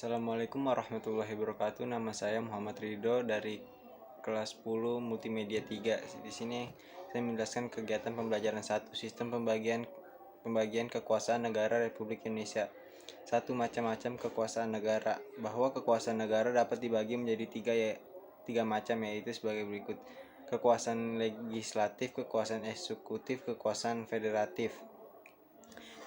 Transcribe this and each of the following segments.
Assalamualaikum warahmatullahi wabarakatuh. Nama saya Muhammad Ridho dari kelas 10 Multimedia 3. Di sini saya menjelaskan kegiatan pembelajaran 1, sistem pembagian kekuasaan negara Republik Indonesia. 1. Macam-macam kekuasaan negara. Bahwa kekuasaan negara dapat dibagi menjadi tiga macam, yaitu sebagai berikut: kekuasaan legislatif, kekuasaan eksekutif, kekuasaan federatif.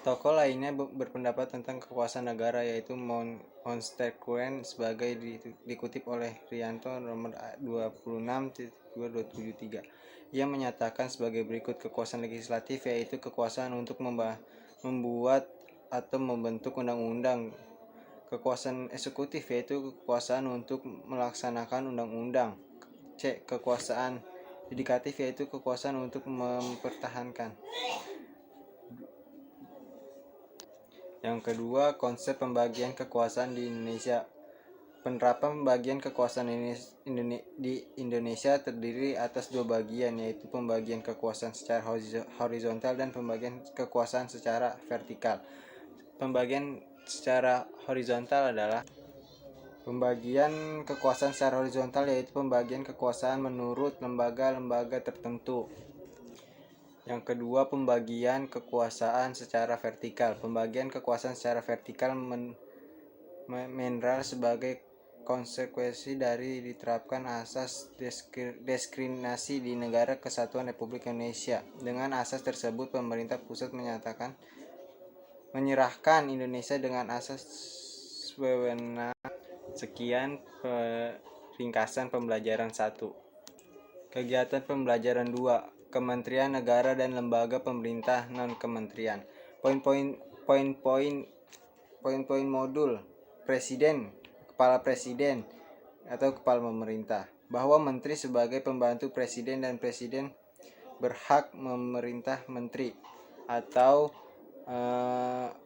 Tokoh lainnya berpendapat tentang kekuasaan negara, yaitu Montesquieu sebagai dikutip oleh Rianto nomor 26.273. Ia menyatakan sebagai berikut: kekuasaan legislatif yaitu kekuasaan untuk membuat atau membentuk undang-undang. Kekuasaan eksekutif yaitu kekuasaan untuk melaksanakan undang-undang. C. Kekuasaan yudikatif yaitu kekuasaan untuk mempertahankan. Yang kedua, konsep pembagian kekuasaan di Indonesia. Penerapan pembagian kekuasaan di Indonesia terdiri atas dua bagian, yaitu pembagian kekuasaan secara horizontal dan pembagian kekuasaan secara vertikal. Pembagian secara horizontal adalah pembagian kekuasaan secara horizontal, yaitu pembagian kekuasaan menurut lembaga-lembaga tertentu. Yang kedua, pembagian kekuasaan secara vertikal. Pembagian kekuasaan secara vertikal mineral sebagai konsekuensi dari diterapkan asas diskriminasi di Negara Kesatuan Republik Indonesia. Dengan asas tersebut, pemerintah pusat menyerahkan Indonesia dengan asas wewenang. Sekian ringkasan pembelajaran 1. Kegiatan pembelajaran 2. Kementerian Negara dan lembaga pemerintah non-kementerian. Poin-poin modul. Presiden, kepala presiden atau kepala pemerintah. Bahwa menteri sebagai pembantu presiden dan presiden berhak memerintah menteri atau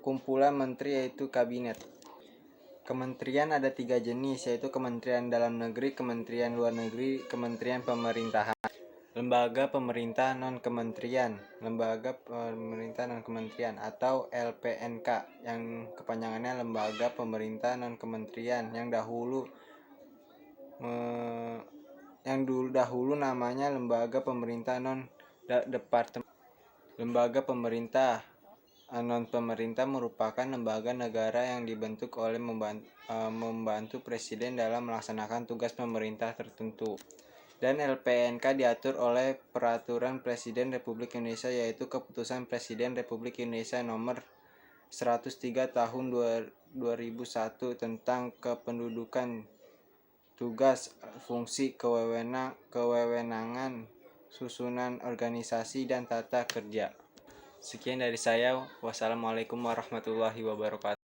kumpulan menteri, yaitu kabinet. Kementerian ada 3 jenis, yaitu Kementerian Dalam Negeri, Kementerian Luar Negeri, Kementerian Pemerintahan. Lembaga pemerintah non-kementerian. Lembaga pemerintah non-kementerian atau LPNK, yang kepanjangannya Lembaga Pemerintah Non-Kementerian, yang dahulu namanya Lembaga Pemerintah Non-Departemen. Lembaga pemerintah non-pemerintah merupakan lembaga negara yang dibentuk oleh membantu presiden dalam melaksanakan tugas pemerintah tertentu. Dan LPNK diatur oleh Peraturan Presiden Republik Indonesia, yaitu Keputusan Presiden Republik Indonesia nomor 103 tahun 2001 tentang kependudukan, tugas, fungsi, kewenangan, susunan organisasi, dan tata kerja. Sekian dari saya. Wassalamualaikum warahmatullahi wabarakatuh.